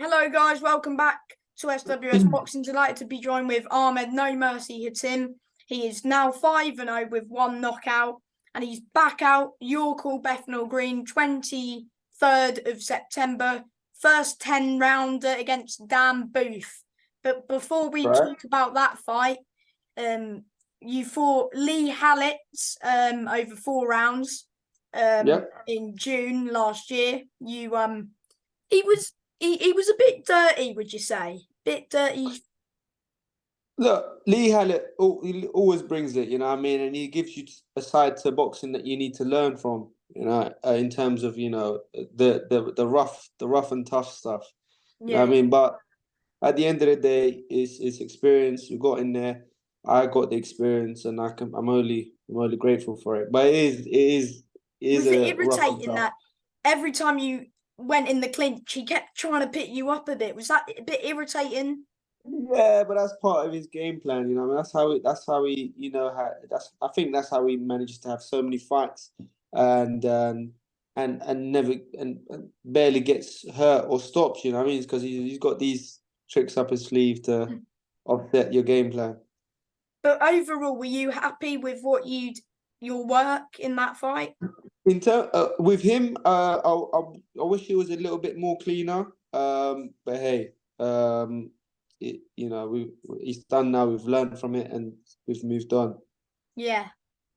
Hello, guys. Welcome back to SWS Boxing. Delighted to be joined with Ahmed No Mercy Hatim. He is now 5-0 with one knockout, and he's back out York Hall, Bethnal Green, 23rd of September. First 10-rounder against Dan Booth. But before we talk about that fight, you fought Lee Hallett over 4 rounds in June last year. He was a bit dirty, would you say? Bit dirty. Look, Lee Hallett he always brings it, you know what I mean? And he gives you a side to boxing that you need to learn from, in terms of, the rough and tough stuff. You know what I mean? But at the end of the day, it's experience. You got in there. I got the experience, and I'm only grateful for it. But it is Was it a rough and irritating tough. that every time you went in the clinch, he kept trying to pick you up a bit? Was that a bit irritating? Yeah, but that's part of his game plan, you know. I mean, that's how he, I think that's how he manages to have so many fights and never and barely gets hurt or stopped, you know what I mean? It's because he's got these tricks up his sleeve to offset your game plan. But overall, were you happy with your work in that fight? With him, I wish he was a little bit more cleaner. But hey, he's done now. We've learned from it and we've moved on. Yeah.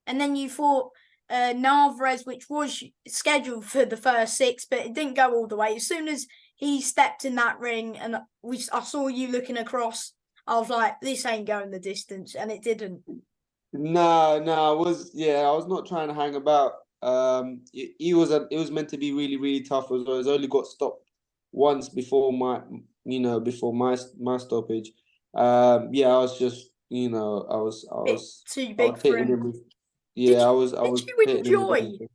And then you fought Narvaez, which was scheduled for the first 6, but it didn't go all the way. As soon as he stepped in that ring and I saw you looking across, I was like, this ain't going the distance, and it didn't. No, I was not trying to hang about. It was meant to be really, really tough as well. It's only got stopped once before my stoppage. Yeah, I was just, Bit too big for hitting him. him with, yeah, I Did was you hitting him with enjoy? everything.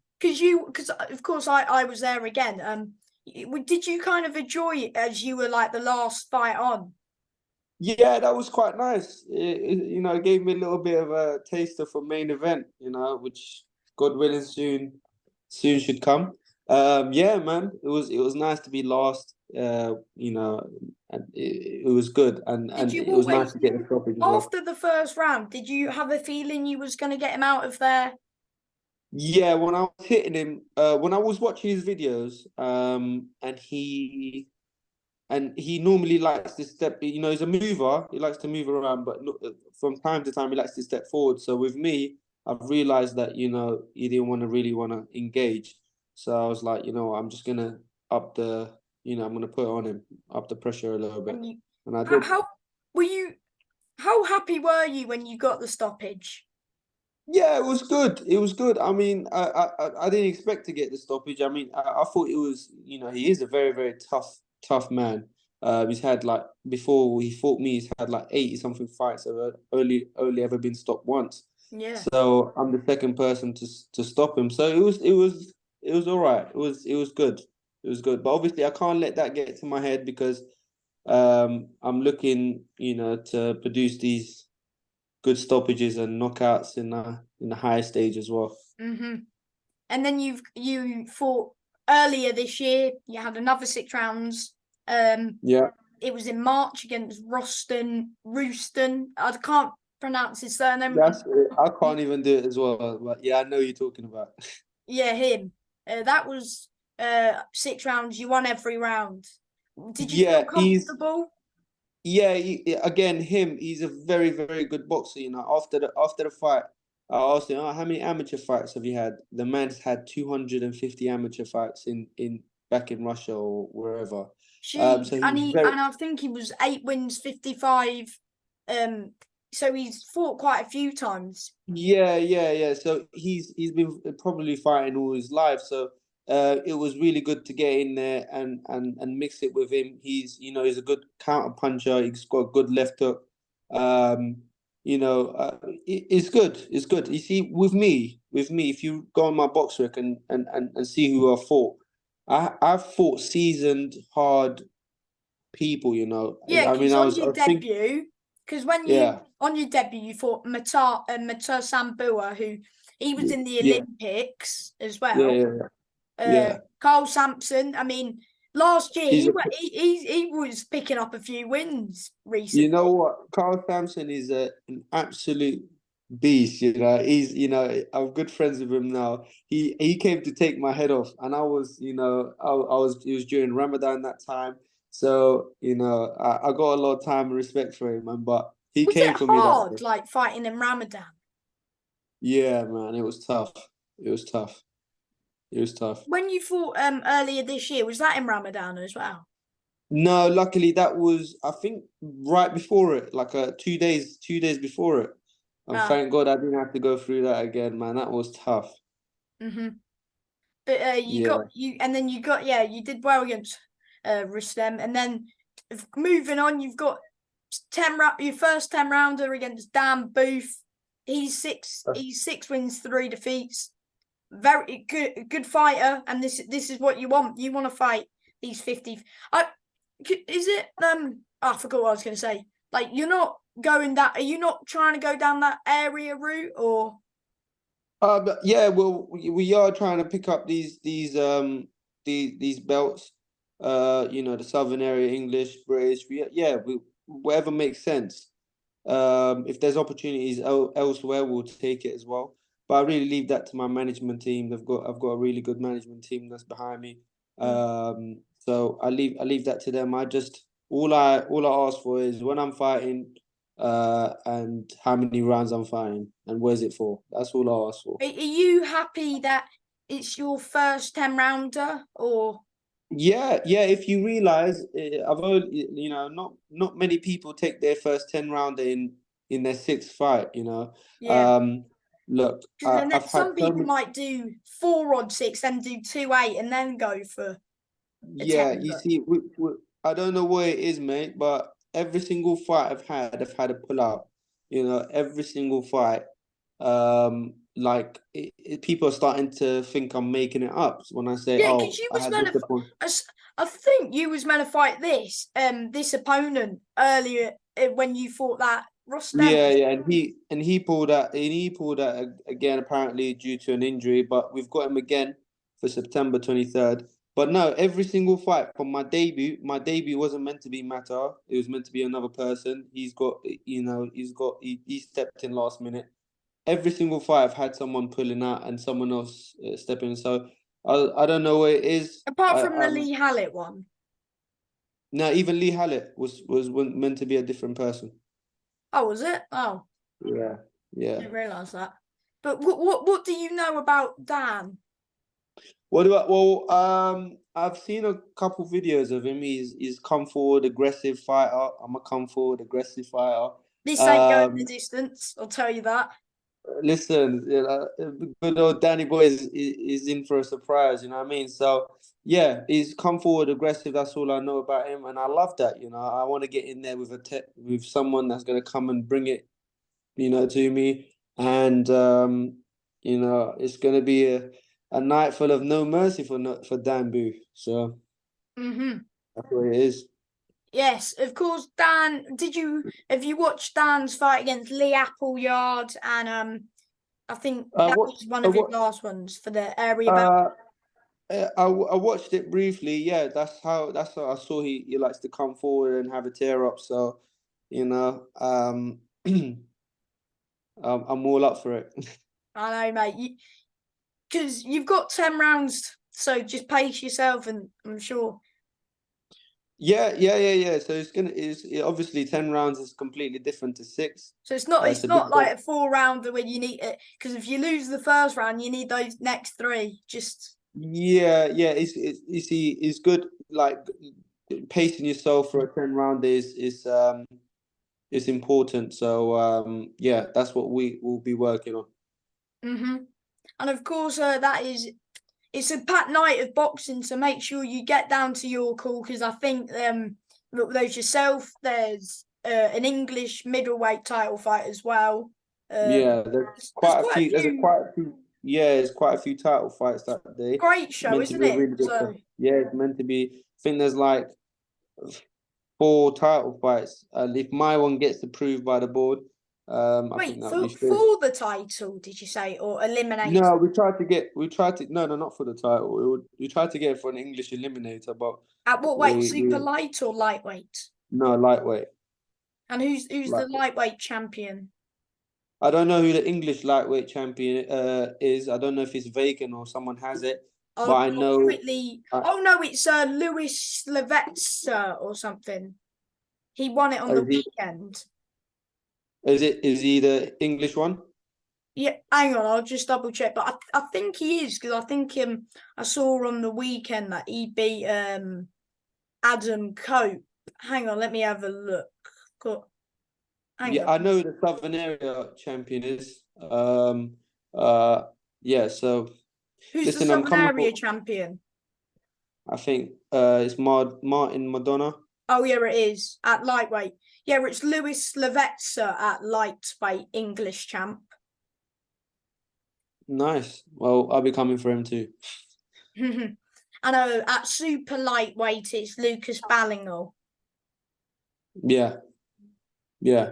Because of course I was there again. Did you kind of enjoy it as you were like the last fight on? Yeah, that was quite nice. It gave me a little bit of a taster for main event, which God willing soon should come. Yeah, man, it was nice to be last. And it was good, Did and you it was nice always, to get the stoppage as well. after the first round, did you have a feeling you was going to get him out of there? Yeah, when I was hitting him, when I was watching his videos, and he normally likes to step, he's a mover. He likes to move around, but from time to time, he likes to step forward. So with me, I've realized that, he didn't really want to engage. So I was like, I'm just going to I'm going to put on him, up the pressure a little bit. And I did. How were you? How happy were you when you got the stoppage? Yeah, it was good. It was good. I mean, I didn't expect to get the stoppage. I mean, I thought it was, he is a very, very tough man. He's had like before he fought me, he's had like 80 something fights. Have only ever been stopped once. Yeah. So I'm the second person to stop him. So it was all right. It was good. It was good. But obviously, I can't let that get to my head because I'm looking, to produce these good stoppages and knockouts in the higher stage as well. Mm-hmm. And then you fought earlier this year. You had another 6 rounds. Yeah, It was in March against Rooston. I can't pronounce his surname. that's it. I can't even do it as well, but yeah, I know you're talking about. Yeah, him. That was 6 rounds. You won every round. Did you feel Yeah, comfortable? again him. He's a very very good boxer. After the fight, I asked him, "Oh, how many amateur fights have you had?" The man's had 250 amateur fights in back in Russia or wherever. Jeez, So and he's very. I think he was 8 wins, 55. So he's fought quite a few times. Yeah. So he's been probably fighting all his life. So it was really good to get in there and mix it with him. He's a good counter puncher. He's got a good left hook. Um, it's good. It's good. You see, with me, if you go on my box rec and see who I fought, I've fought seasoned, hard people. Yeah, I mean, because I on was your I think debut, because when yeah on your debut you fought Matar Sambua, who he was in the yeah Olympics as yeah well. yeah yeah. Yeah. Carl Sampson. I mean, Last year, He's a he was picking up a few wins You recently. know what? Carl Sampson is an absolute beast. I'm good friends with him now. He came to take my head off, and I was, I was. It was during Ramadan that time, so I got a lot of time and respect for him, man. But he Was it came for me that hard, day. like fighting in Ramadan? Yeah, man, it was tough. It was tough. It was tough. When you fought earlier this year, was that in Ramadan as well? No, luckily that was I think right before it, like 2 days before it. And Ah, thank God I didn't have to go through that again, man. That was tough. mm-hmm. But Yeah. and then you did well against Rustem, and then moving on, you've got your first 10 rounder against Dan Booth. He's 6 wins, 3 defeats. Very good fighter, and this is what you want. You want to fight these 50. Is it I forgot what I was going to say. Like, you're not going that. Are you not trying to go down that area route, or? But yeah, well, we are trying to pick up these belts. The Southern area, English, British. Whatever makes sense. If there's opportunities elsewhere, we'll take it as well. But I really leave that to my management team. I've got a really good management team that's behind me. So I leave that to them. All I ask for is when I'm fighting, and how many rounds I'm fighting, and where's it for. That's all I ask for. Are you happy that it's your first 10 rounder, or? Yeah, yeah. If you realize, I've only, not many people take their first 10 rounder in their sixth fight. Yeah, Look, because I've had some so people many. might do 4 on 6, then do 2-8, and then go for a Yeah, 10. you But see, I don't know what it is, mate, but every single fight I've had a pull out. Every single fight. People are starting to think I'm making it up when I say, yeah, because "Oh, you I was had meant this to. upon." I think you was meant to fight this opponent earlier when you fought that Rustem. Yeah, yeah, and he pulled that again apparently due to an injury, but we've got him again for September 23rd. But no, every single fight from my debut wasn't meant to be Mata. It was meant to be another person. He stepped in last minute. Every single fight I've had someone pulling out and someone else stepping in. So I don't know what it is. Apart from the Lee Hallett one. No, even Lee Hallett was meant to be a different person. Oh, was it? Oh, Yeah, yeah. didn't realise that. But what do you know about Dan? I've seen a couple videos of him. He's come forward, aggressive fighter. I'm a come forward, aggressive fighter. This ain't going the Um, distance, I'll tell you that. Listen, good old Danny Boy is in for a surprise. You know what I mean? So yeah, he's come forward, aggressive. That's all I know about him, and I love that. I want to get in there with someone that's gonna come and bring it, to me, and it's gonna be a night full of no mercy for Dan Booth. So Mm-hmm. that's what it is. Yes, of course. Dan, have you watched Dan's fight against Lee Appleyard? And I think that What was one uh, of his what last ones for the area belt. uh I watched it briefly. Yeah, that's how I saw he likes to come forward and have a tear up. So, I'm all up for it. I know, mate. Because you've got 10 rounds, so just pace yourself, and I'm sure. Yeah, yeah, yeah, yeah. So obviously 10 rounds is completely different to six. So it's not It's it's a big not like a 4 rounder where you need it, because if you lose the first round, you need those next 3. Just Yeah, yeah. You see, it's good. Like pacing yourself for a 10 round is important. So yeah, that's what we will be working on. mm-hmm. And of course, it's a packed night of boxing, so make sure you get down to your call, because I think there's yourself, there's an English middleweight title fight as well. Yeah, There's quite a few. there's quite a few title fights that day. Great show, Meant to isn't be a it? really good So show. Yeah, it's meant to be. I think there's like 4 title fights. And if my one gets approved by the board, I think Wait, that'd be fair. for the title, did you say, or eliminate? No, no, no, not for the title. We tried to get it for an English eliminator, but At what weight? Super we light or lightweight? no lightweight. And who's the Lightweight. lightweight champion? I don't know who the English lightweight champion is. I don't know if it's vacant or someone has it, but I I'll know. quickly. Oh no, it's Louis Slavetsa or something. He won it on the Is he? weekend. Is he the English one? Yeah, hang on, I'll just double check. But I think he is, because I think I saw on the weekend that he beat Adam Cope. Hang on, let me have a look. Hang Yeah, on. I know who the Southern Area champion is. Yeah. So Who's the listen, I'm Southern coming Area for. champion? I think it's Martin Madonna. Oh yeah, it is at lightweight. Yeah, it's Louis Slavetsa at lightweight English champ. Nice. Well, I'll be coming for him too. I know at super lightweight it's Lucas Ballingal. Yeah, yeah.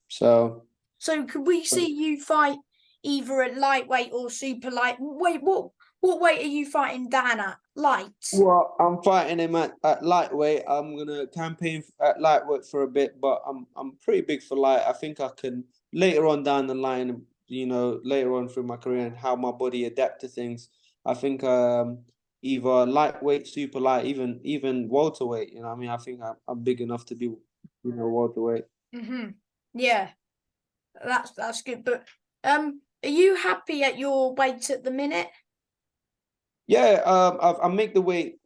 So could we see you fight either at lightweight or super light? Wait, what weight are you fighting Dan at? Light. well, I'm fighting him at lightweight. I'm gonna campaign at lightweight for a bit, but I'm pretty big for light. I think I can later on down the line, later on through my career and how my body adapt to things. I think either lightweight, super light, even welterweight. You know, what I mean, I think I'm big enough to be, welterweight. Yeah, that's good. But are you happy at your weight at the minute? Yeah, I make the weight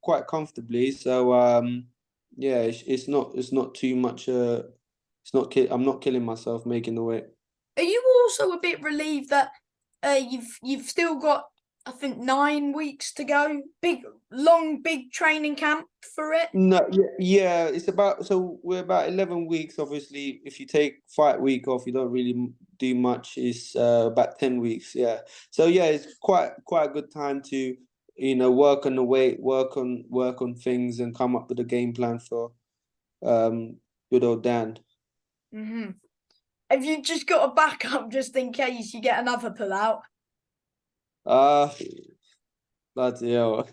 quite comfortably. So yeah, it's not too much. I'm not killing myself making the weight. Are you also a bit relieved that you've still got, I think, 9 weeks to go? Big training camp for it. No, yeah. We're about 11 weeks. Obviously, if you take fight week off, you don't really do much. It's about 10 weeks. Yeah. So yeah, it's quite a good time to work on the weight, work on things, and come up with a game plan for good old Dan. Have you just got a backup just in case you get another pull out? Uh, bloody hell.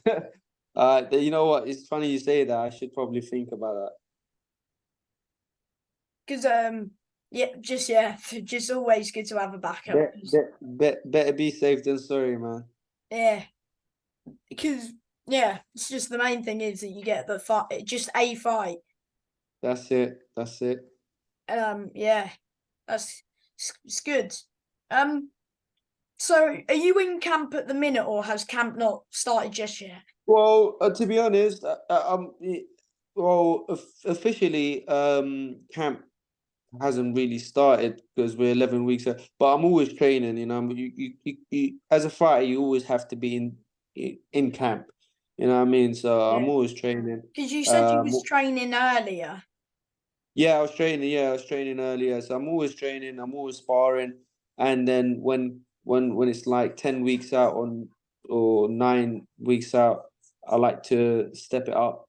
You know what? It's funny you say that. I should probably think about that. Because just always good to have a backup. Better be safe than sorry, man. Yeah, because it's just the main thing is that you get the fight, just a fight. That's it. That's it. Yeah, it's good. So are you in camp at the minute, or has camp not started just yet? Well, to be honest, officially, camp hasn't really started because we're 11 weeks. But I'm always training. As a fighter, you always have to be in camp. You know what I mean? So I'm always training. Because you said you was training earlier. Yeah, I was training. Yeah, I was training earlier. So I'm always training. I'm always sparring. And then when it's like 10 weeks out or 9 weeks out, I like to step it up.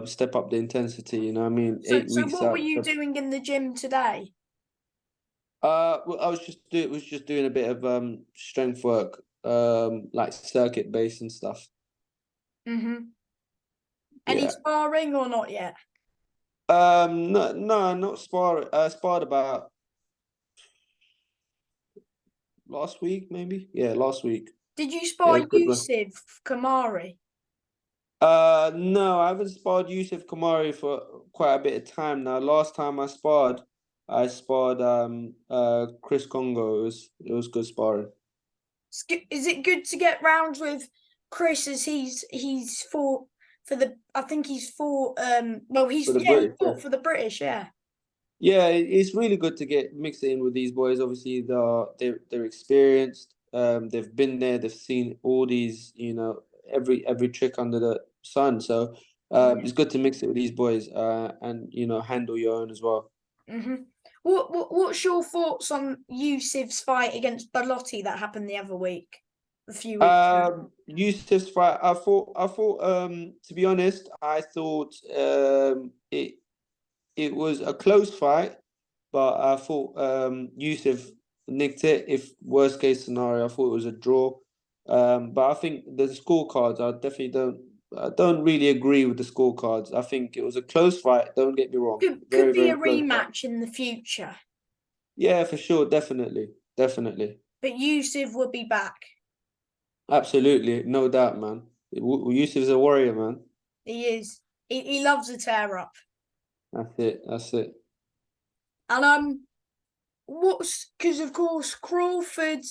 Step up the intensity. You know what I mean? So 8 weeks what were out. you doing in the gym today? Well, I was just doing a bit of strength work, like circuit based and stuff. Any Yeah. sparring or not yet? No, not spar. Sparred about last week, maybe. Yeah, last week. Did you Yeah, spar it was a good one. Yusuf Kamari? No, I haven't sparred Yusuf Kamari for quite a bit of time now. Last time I sparred Chris Congo. It was good sparring. Is it good to get rounds with Chris, as he's fought for the? I think he's fought. Well, he British, fought for the British. Yeah. Yeah, it's really good to get mixed in with these boys. Obviously, they're experienced. They've been there. They've seen all these, every trick under the sun. So, it's good to mix it with these boys. And handle your own as well. What's your thoughts on Yusuf's fight against Belotti that happened the other week, a few weeks ago? Yusuf's fight. I thought. To be honest, I thought it was a close fight. but I thought Yusuf nicked it. If worst case scenario, I thought it was a draw. But I think the scorecards, I don't really agree with the scorecards. I think it was a close fight. Don't get me wrong, Could very be a very close fight. rematch in the future, Yeah, for sure, definitely, definitely, but Yusuf would be back. absolutely, no doubt, man. Yusuf's a warrior, man. He is. He loves a tear up. That's it. That's it. And what's because of course Crawford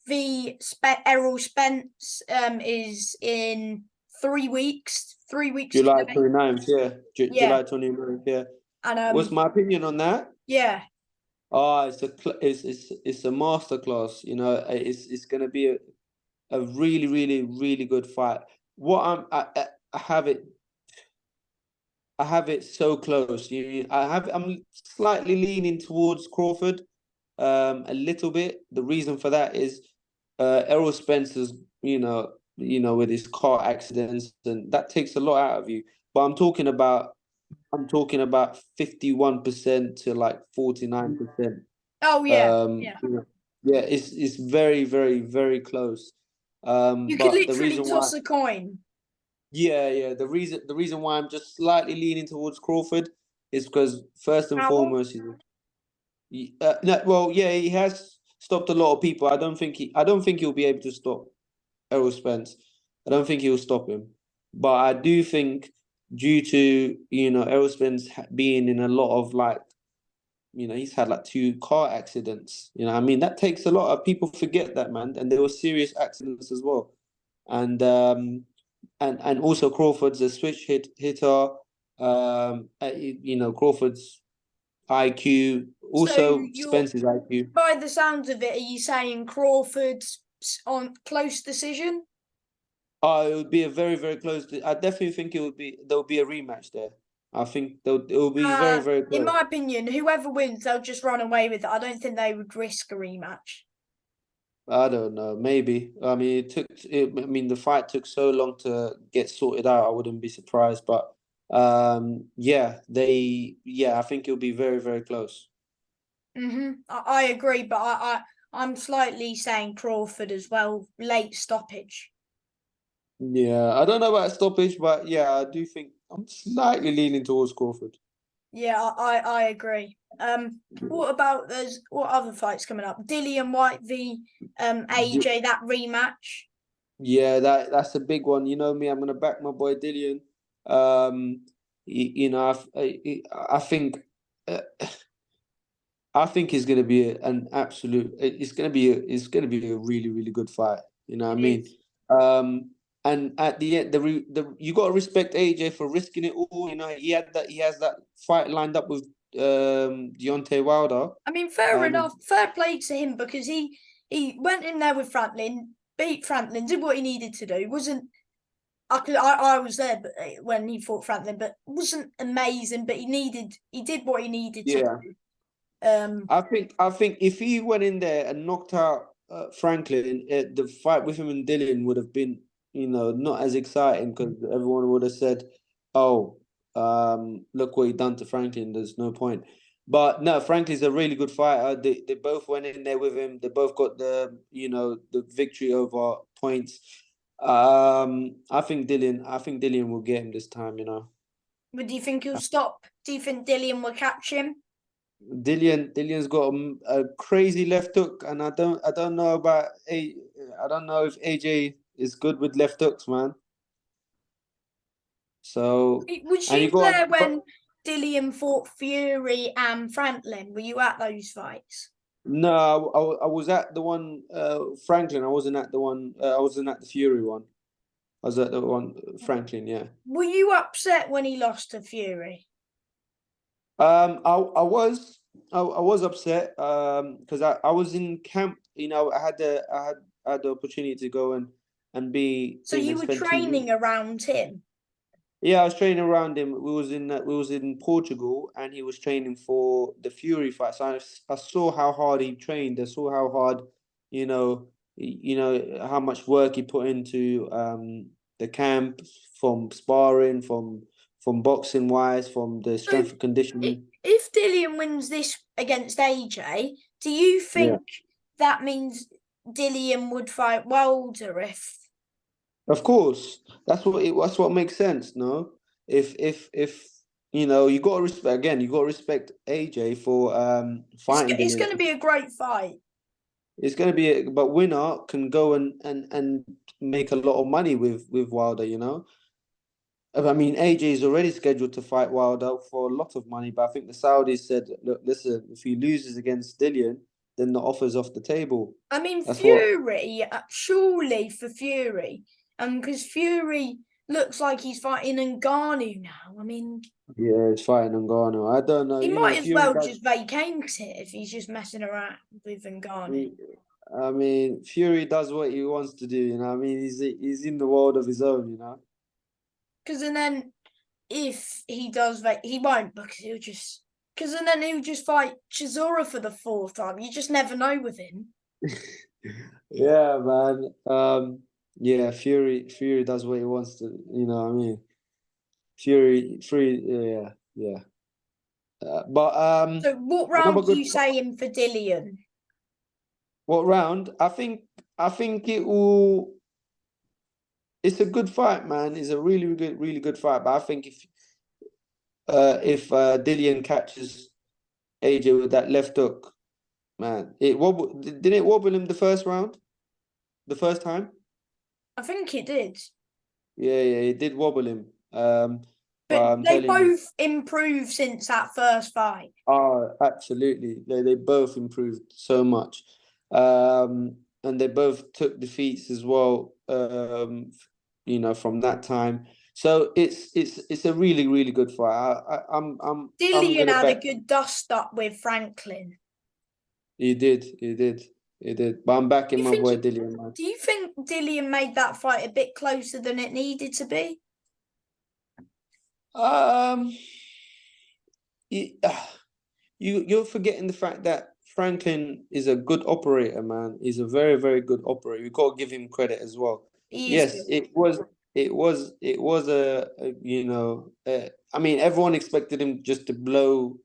v Errol Spence is in 3 weeks. 3 weeks July today. 29th, yeah. Yeah. July 29th, yeah. And What's my opinion on that? yeah. Oh, it's a masterclass. You know, it's gonna be a really really really good fight. What I have it so close. I'm slightly leaning towards Crawford, a little bit. The reason for that is, Errol Spencer's, with his car accidents, and that takes a lot out of you. But I'm talking about 51% to like 49%. Oh yeah. Yeah. Yeah, it's very, very, very close. You could But the literally reason why, toss a coin. yeah, the reason why I'm just slightly leaning towards Crawford is because first and Power. foremost, no, well, yeah, he has stopped a lot of people. I don't think he'll be able to stop Errol Spence. I don't think he'll stop him. But I do think due to, Errol Spence being in a lot of like, he's had like 2 car accidents. I mean, that takes a lot of people forget that, man. And there were serious accidents as well. And also Crawford's a hitter. Crawford's IQ, So also you're Spence's IQ. by the sounds of it, are you saying Crawford's on close decision? Oh, it would be a very, very close. I definitely think there'll be a rematch there. I think it will be very, very In close. my opinion, whoever wins, they'll just run away with it. I don't think they would risk a rematch. I don't know. Maybe. I mean, I mean, the fight took so long to get sorted out. I wouldn't be surprised. But yeah, I think it'll be very, very close. I agree, but I'm slightly saying Crawford as well. Late stoppage. Yeah, I don't know about stoppage, but yeah, I do think I'm slightly leaning towards Crawford. Yeah, I agree. What about what other fights coming up? Dillian White v AJ, that rematch. Yeah, that's a big one. You know me, I'm gonna back my boy Dillian. Um, I think, uh, I think it's gonna be an absolute. It's gonna be a really really good fight. You know what I It mean? is. And at the end, you got to respect AJ for risking it all. You know, he has that fight lined up with Deontay Wilder. I mean, fair Um, enough. Fair play to him because he went in there with Franklin, beat Franklin, did what he needed to do. Wasn't I was there when he fought Franklin, but wasn't amazing. But he did what he needed to yeah. do. I think if he went in there and knocked out Franklin, the fight with him and Dylan would have been, not as exciting because everyone would have said, "Oh, look what he done to Franklin. There's no point." But no, Franklin's a really good fighter. They both went in there with him. They both got the victory over points. I think Dylan will get him this time. But do you think he'll stop? Do you think Dillian will catch him? Dillian's got a crazy left hook, and I don't know about I don't know if AJ is good with left hooks, man. So, Was and you there when Dillian fought Fury and Franklin? Were you at those fights? no, I was at the one Franklin. I wasn't at the one. I wasn't at the Fury one. I was at the one Franklin. Yeah. Were you upset when he lost to Fury? I was upset because I was in camp. I had the opportunity to go and be So in you and were spend 2 weeks. training around him. Yeah, I was training around him. We was in Portugal, and he was training for the Fury fight. So I saw how hard he trained. I saw how hard, how much work he put into the camp, from sparring, from boxing wise, from the So strength and conditioning. if Dillian wins this against AJ, do you think that means Dillian would fight Wilder if? Of course, that's what makes sense. No, if you got to respect again. You got to respect AJ for fighting It's Dillian. going to be a great fight. It's going to be, but winner can go and make a lot of money with Wilder. I mean, AJ is already scheduled to fight Wilder for a lot of money, but I think the Saudis said, look, listen, if he loses against Dillian, then the offer's off the table. I mean, That's what. Fury, surely for Fury, because Fury looks like he's fighting Ngannou now. I mean, Yeah, he's fighting Ngannou. I don't know. he might as Fury well does. just vacate it if he's just messing around with Ngannou. I mean, Fury does what he wants to do. I mean, he's in the world of his own. Because then if he does, he won't because he'll just. Because then he'll just fight Chisora for the fourth time. You just never know with him. Yeah, man. Yeah, Fury does what he wants to. What I mean, Fury, yeah. But So what another round are good. you saying for Dillian? What round? I think it will. It's a good fight, man. It's a really good fight. But I think if Dillian catches AJ with that left hook, man, didn't it wobble him the first round, the first time? I think it did. Yeah, it did wobble him. But But I'm they telling you, both improved since that first fight. oh, absolutely, they both improved so much, and they both took defeats as well. From that time. So it's a really good fight. I'm Dillian gonna had a bet. good dust up with Franklin. He did. But I'm Do backing you my think? boy Dillian, man. Do you think Dillian made that fight a bit closer than it needed to be? Um, you, you're forgetting the fact that Franklin is a good operator, man. He's a very good operator. We've got to give him credit as well. He is Yes, good. it was I mean, everyone expected him just to blow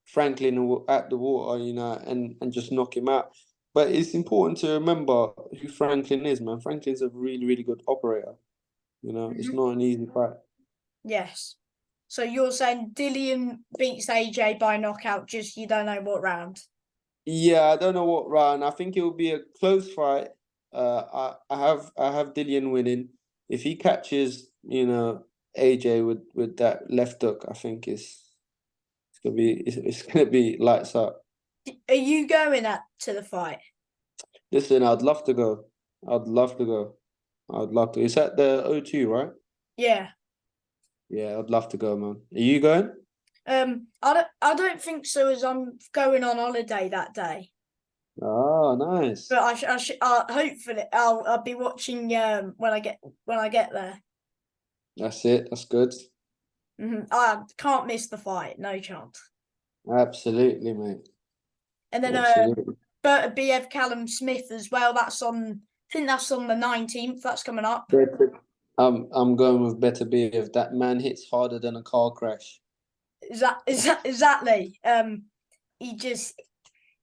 Franklin at the water, and just knock him out. But it's important to remember who Franklin is, man. Franklin's a really good operator. It's not an easy fight. Yes. So you're saying Dillian beats AJ by knockout, just you don't know what round. Yeah, I don't know what round. I think it will be a close fight. I have Dillian winning. If he catches, AJ with that left hook, I think it's gonna be lights up. Are you going to the fight? Listen, I'd love to go. I'd love to go. I'd love to. It's at the O2, right? Yeah. Yeah, I'd love to go, man. Are you going? I don't think so, as I'm going on holiday that day. Oh, nice. But hopefully I'll be watching when I get there. That's it. That's good. I can't miss the fight, no chance. Absolutely, mate. And then Absolutely. Berta BF Callum Smith as well. I think that's on the 19th. That's coming up. I'm going with better be if that man hits harder than a car crash. Is that exactly? He just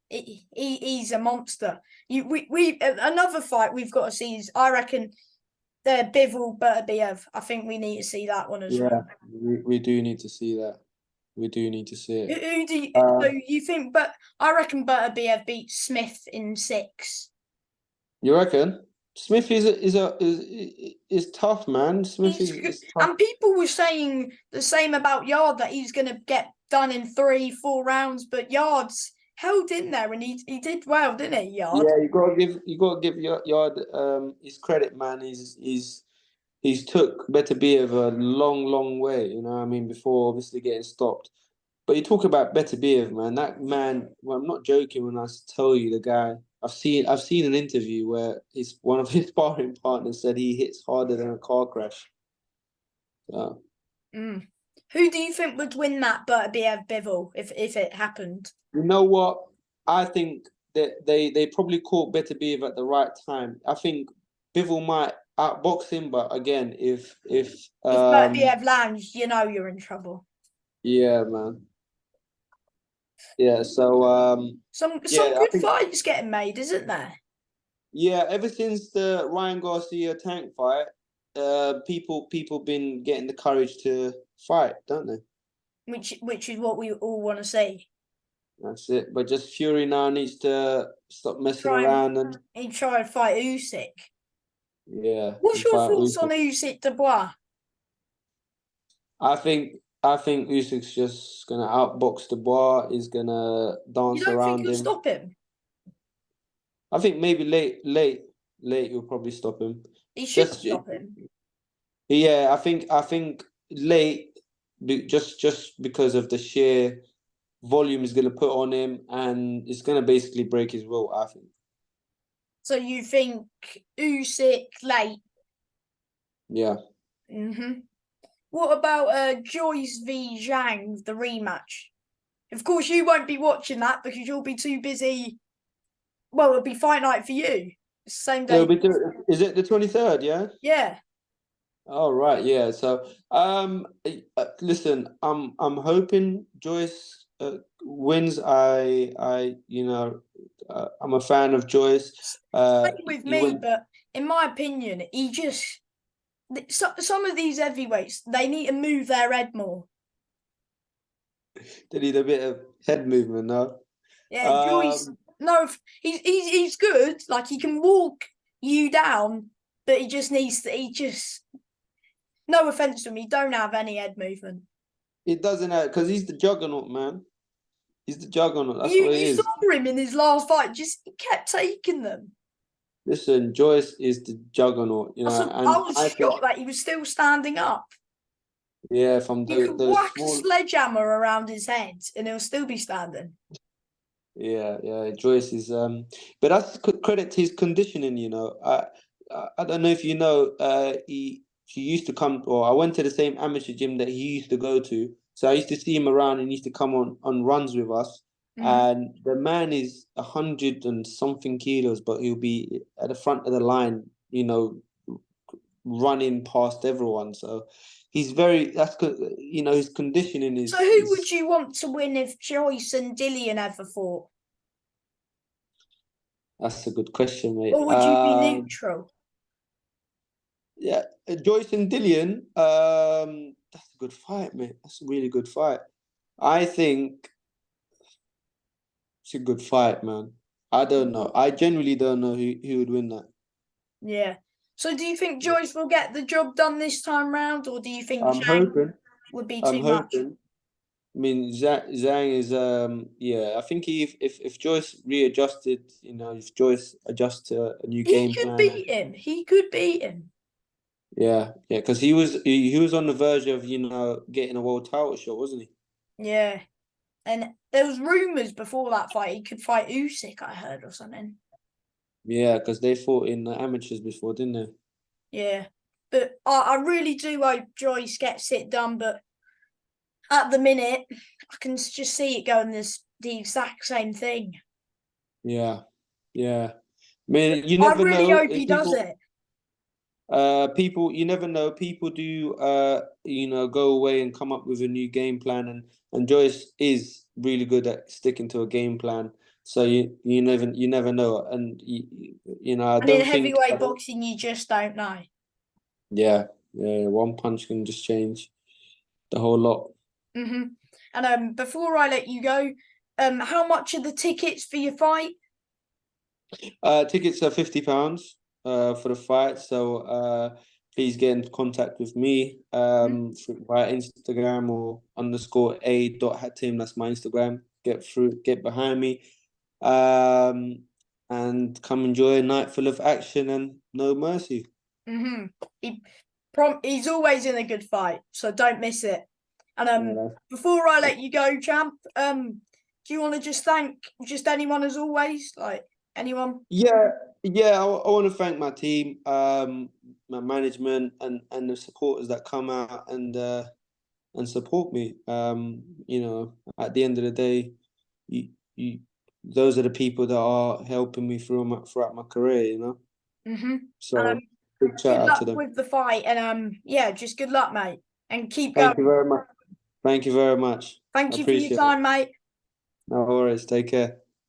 he's a monster. We another fight we've got to see is, I reckon, the Bivol Bertabiev. I think we need to see that one as well. We do need to see that. We do need to see it. Who do you, so you think? But I reckon Bertabiev beats Smith in 6. You reckon? Smith is tough, man. Smith is tough. And people were saying the same about Yard, that he's going to get done in 3-4 rounds, but Yard's held in there and he did well, didn't he, Yard? Yeah, you gotta give Yard his credit, man. He's took Better Be of a long way. You know what I mean, before obviously getting stopped. But you talk about Better Beer, man. That man. Well, I'm not joking when I tell you the guy. I've seen an interview where one of his sparring partners said he hits harder than a car crash. So, Who do you think would win that Bertabiev Bivol if it happened? you know what? I think that they probably caught Better Beer at the right time. I think Bivol might outbox him, but again, if If Bertabiev lands, you know you're in trouble. yeah, man. Yeah, so Some yeah, I good think fights getting made, isn't there? yeah, ever since the Ryan Garcia Tank fight, people been getting the courage to fight, don't they? Which is what we all want to see. That's it. But just Fury now needs to stop messing Try and around and he try and fight Usyk. yeah, What's and your fight thoughts on Usyk. Usyk Dubois? I think Usyk's just gonna outbox the bar. He's gonna You dance don't think around he'll him. stop him? I think maybe late he'll probably stop him. He should Just stop him. yeah, I think late, just because of the sheer volume he's gonna put on him, and it's gonna basically break his will. I think. So you think Usyk late? Yeah. What about Joyce v Zhang, the rematch? Of course, you won't be watching that because you'll be too busy. Well, it'll be fight night for you. It's the same So day. is it the 23rd? Yeah. Yeah. All right, yeah. So, listen, I'm hoping Joyce wins. I'm a fan of Joyce. Same with He me, went. but in my opinion, some of these heavyweights they need to move their head more. They need a bit of head movement now. Yeah, Joyce. Um, No, he's good. Like he can walk you down, but he just needs to. He just no offense to him, he don't have any head movement. it doesn't have because he's the juggernaut, man. He's the juggernaut. That's what he You saw is. him in his last fight, just he kept taking them. Listen, Joyce is the juggernaut, I and was I think, shocked that he was still standing up. yeah, from You could those whack a small. sledgehammer around his head and he'll still be standing. Yeah. Joyce is but that's credit to his conditioning. I don't know if you know. He used to come, or I went to the same amateur gym that he used to go to. So I used to see him around, and he used to come on runs with us. Mm-hmm. And the man is 100 and something kilos, but he'll be at the front of the line. Running past everyone. So he's very. That's good. His conditioning So is who would is. you want to win if Joyce and Dillian ever fought? That's a good question, mate. Or would you be neutral? Yeah, Joyce and Dillian. That's a good fight, mate. That's a really good fight. I think it's a good fight, man. I don't know. I genuinely don't know who would win that. Yeah. So do you think Joyce will get the job done this time round, or do you think I'm Zhang hoping. would be I'm too much? hoping. I mean, Zhang is yeah. I think if Joyce readjusted, if Joyce adjusts to a new He game could plan, beat him. He could beat him. yeah, because he was on the verge of getting a world title shot, wasn't he? Yeah. And there was rumours before that fight he could fight Usyk, I heard, or something. Yeah, because they fought in the amateurs before, didn't they? Yeah. But I really do hope Joyce gets it done. But at the minute, I can just see it going the exact same thing. Yeah, yeah. I mean, you I never really know hope if he does it. you never know. People do, go away and come up with a new game plan, and Joyce is really good at sticking to a game plan. So you never know, and I And in don't think, heavyweight boxing, you just don't know. yeah, one punch can just change the whole lot. And before I let you go, how much are the tickets for your fight? Tickets are £50 for the fight, so please get in contact with me via Instagram or _a.hatim. That's my Instagram. Get behind me, um, and come enjoy a night full of action and no mercy. He he's always in a good fight, so don't miss it. And Yeah, before I let you go, champ, do you want to just thank just anyone as always, like anyone? yeah, yeah. I want to thank my team, my management, and the supporters that come out and support me. At the end of the day, you, you, those are the people that are helping me throughout my career. And So big shout good out to luck them. with the fight, and yeah, just good luck, mate, and keep Thank you going. very much. Thank you very much. I Thank you for your appreciate it. time, mate. No worries. Take care.